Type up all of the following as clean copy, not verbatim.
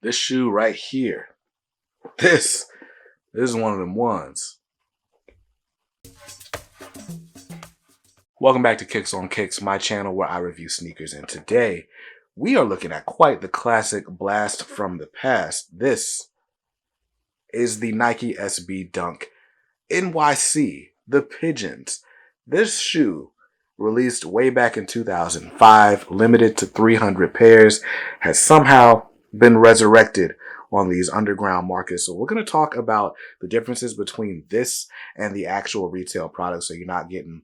This shoe right here. This is one of them ones. Welcome back to Kicks on Kicks, my channel where I review sneakers. And today we are looking at quite the classic blast from the past. This is the Nike SB Dunk NYC, the Pigeons. This shoe, released way back in 2005, limited to 300 pairs, has somehow been resurrected on these underground markets. So we're going to talk about the differences between this and the actual retail product, so you're not getting,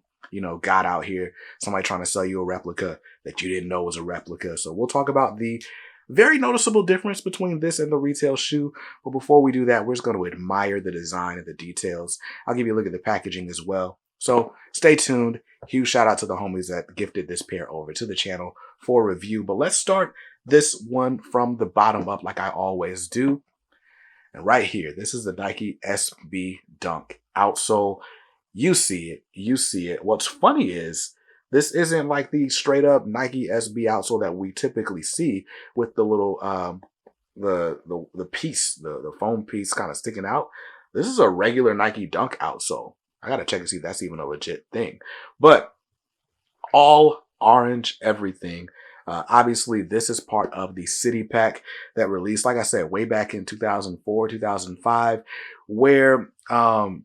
got out here, somebody trying to sell you a replica that you didn't know was a replica. So we'll talk about the very noticeable difference between this and the retail shoe. But before we do that, we're just going to admire the design and the details. I'll give you a look at the packaging as well. So stay tuned. Huge shout out to the homies that gifted this pair over to the channel for review. But let's start this one from the bottom up like I always do. And right here, this is the Nike SB Dunk outsole. You see it. You see it. What's funny is this isn't like the straight up Nike SB outsole that we typically see with the little the piece, the foam piece kind of sticking out. This is a regular Nike Dunk outsole. I gotta check to see if that's even a legit thing. But all orange, everything. Obviously, this is part of the City Pack that released, like I said, way back in 2004, 2005, where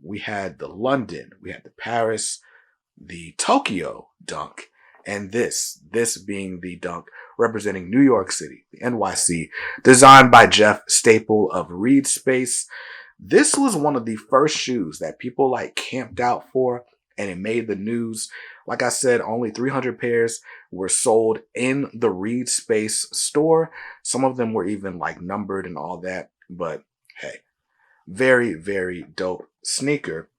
we had the London, we had the Paris, the Tokyo Dunk, and this being the Dunk representing New York City, the NYC, designed by Jeff Staple of Reed Space. This was one of the first shoes that people camped out for, and it made the news. Like I said, only 300 pairs were sold in the Reed Space store. Some of them were even numbered and all that, but hey, very, very dope sneaker.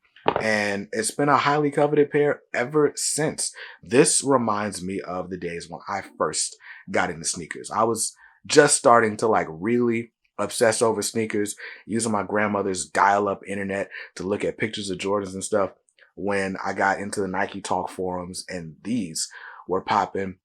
And it's been a highly coveted pair ever since. This reminds me of the days when I first got into sneakers. I was just starting to really obsess over sneakers, using my grandmother's dial-up internet to look at pictures of Jordans and stuff when I got into the Nike Talk forums, and these were popping.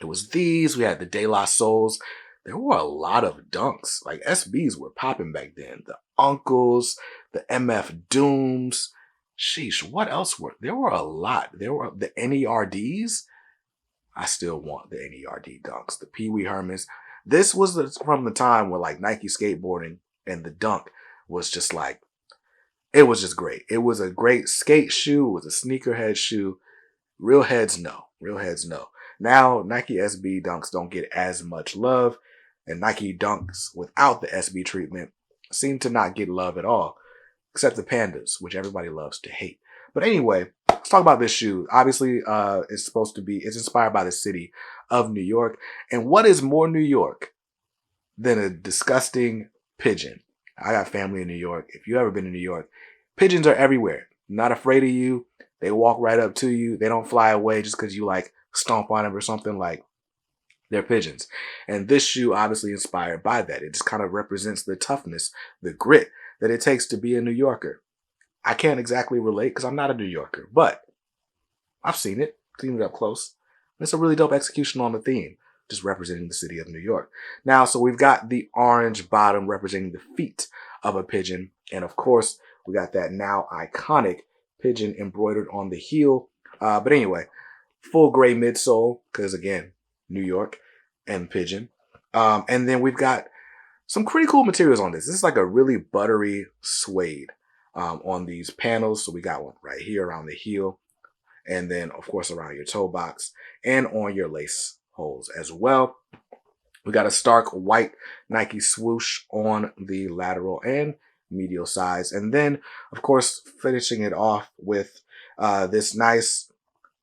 It was these. We had the De La Souls. There were a lot of dunks. SBs were popping back then. The Uncles, the MF Dooms. Sheesh, what else were there? Were a lot. There were the NERDs. I still want the NERD dunks. The Pee Wee Hermans. This was from the time where Nike Skateboarding and the Dunk was just it was just great. It was a great skate shoe. It was a sneakerhead shoe. Real heads know. Real heads know. Now, Nike SB Dunks don't get as much love, and Nike Dunks without the SB treatment seem to not get love at all, except the Pandas, which everybody loves to hate. But anyway, let's talk about this shoe. Obviously, it's inspired by the city of New York. And what is more New York than a disgusting pigeon? I got family in New York. If you've ever been to New York, pigeons are everywhere. Not afraid of you. They walk right up to you. They don't fly away just because you stomp on them or something. They're pigeons. And this shoe obviously inspired by that. It just kind of represents the toughness, the grit that it takes to be a New Yorker. I can't exactly relate because I'm not a New Yorker, but I've seen it up close. It's a really dope execution on the theme, just representing the city of New York. Now, so we've got the orange bottom representing the feet of a pigeon. And of course, we got that now iconic pigeon embroidered on the heel. But anyway, full gray midsole, because again, New York and pigeon. And then we've got some pretty cool materials on this. This is a really buttery suede on these panels. So we got one right here around the heel, and then of course around your toe box and on your lace holes as well. We got a stark white Nike swoosh on the lateral and medial sides. And then of course finishing it off with this nice,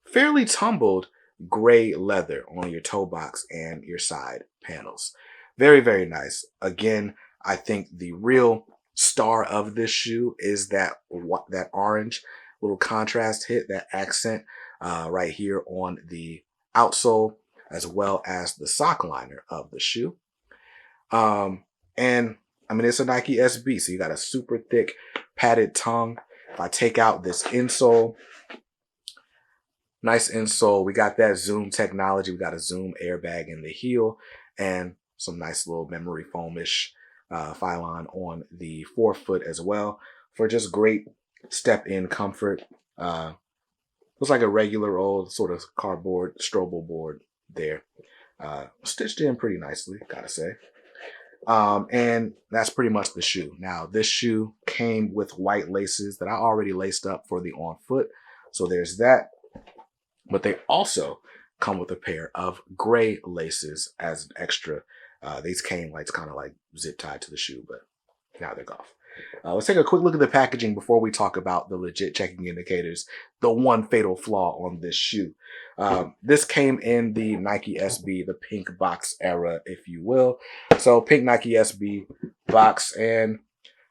fairly tumbled gray leather on your toe box and your side panels. Very, very nice. Again, I think the real star of this shoe is that orange little contrast hit, that accent right here on the outsole, as well as the sock liner of the shoe. And I mean, it's a Nike SB, so you got a super thick padded tongue. If I take out this insole, nice insole, we got that zoom technology. We got a zoom airbag in the heel and some nice little memory foamish phylon on the forefoot as well for just great step-in comfort. Looks like a regular old sort of cardboard strobo board there. Stitched in pretty nicely, gotta say. And that's pretty much the shoe. Now, this shoe came with white laces that I already laced up for the on foot. So there's that. But they also come with a pair of gray laces as an extra. These came like kind of like zip tied to the shoe, but now they're off. Let's take a quick look at the packaging before we talk about the legit checking indicators, the one fatal flaw on this shoe. This came in the Nike SB, the pink box era, if you will. So pink Nike SB box and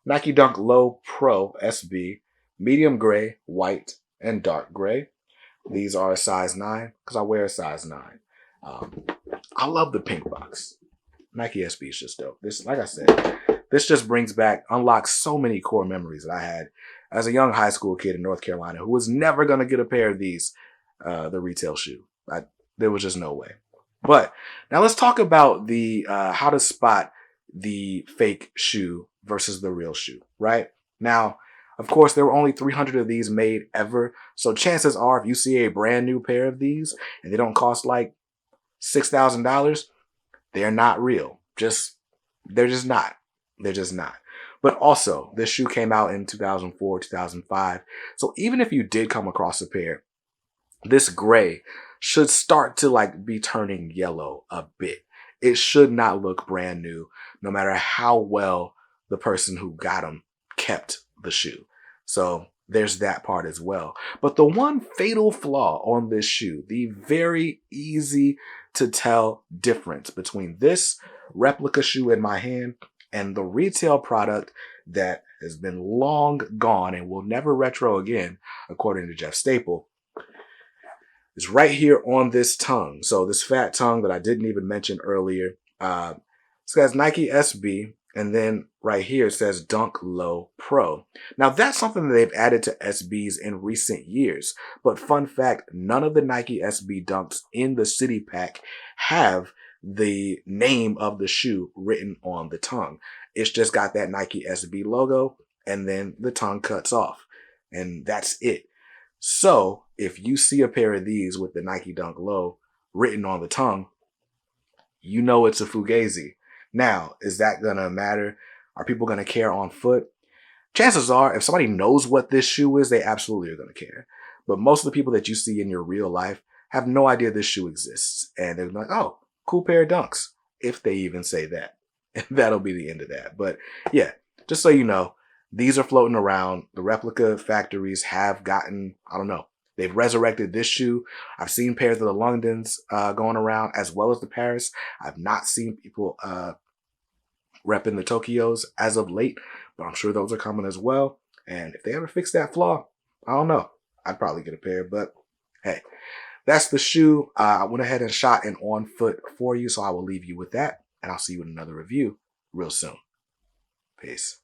Nike Dunk Low Pro SB, medium gray, white, and dark gray. These are a size 9 because I wear a size 9. I love the pink box. Nike SB is just dope. This, like I said, this just unlocks so many core memories that I had as a young high school kid in North Carolina who was never going to get a pair of these, the retail shoe. There was just no way. But now let's talk about the how to spot the fake shoe versus the real shoe, right? Now, of course, there were only 300 of these made ever. So chances are if you see a brand new pair of these and they don't cost like $6,000, they're not real. They're just not. They're just not. But also, this shoe came out in 2004, 2005. So even if you did come across a pair, this gray should start to like be turning yellow a bit. It should not look brand new, no matter how well the person who got them kept the shoe. So there's that part as well. But the one fatal flaw on this shoe, the very easy to tell difference between this replica shoe in my hand and the retail product that has been long gone and will never retro again, according to Jeff Staple, is right here on this tongue. So this fat tongue that I didn't even mention earlier. It says Nike SB, and then right here it says Dunk Low Pro. Now that's something that they've added to SBs in recent years. But fun fact, none of the Nike SB Dunks in the city pack have the name of the shoe written on the tongue. It's just got that Nike SB logo and then the tongue cuts off. And that's it. So if you see a pair of these with the Nike Dunk Low written on the tongue, you know it's a Fugazi. Now, is that going to matter? Are people going to care on foot? Chances are, if somebody knows what this shoe is, they absolutely are going to care. But most of the people that you see in your real life have no idea this shoe exists. And they're like, oh, cool pair of dunks, if they even say that. And that'll be the end of that. But yeah, just so you know, these are floating around. The replica factories have gotten, I don't know, they've resurrected this shoe. I've seen pairs of the Londons going around as well as the Paris. I've not seen people repping the Tokyos as of late, but I'm sure those are coming as well. And if they ever fix that flaw, I don't know. I'd probably get a pair, but hey, that's the shoe. I went ahead and shot an on foot for you, so I will leave you with that, and I'll see you in another review real soon. Peace.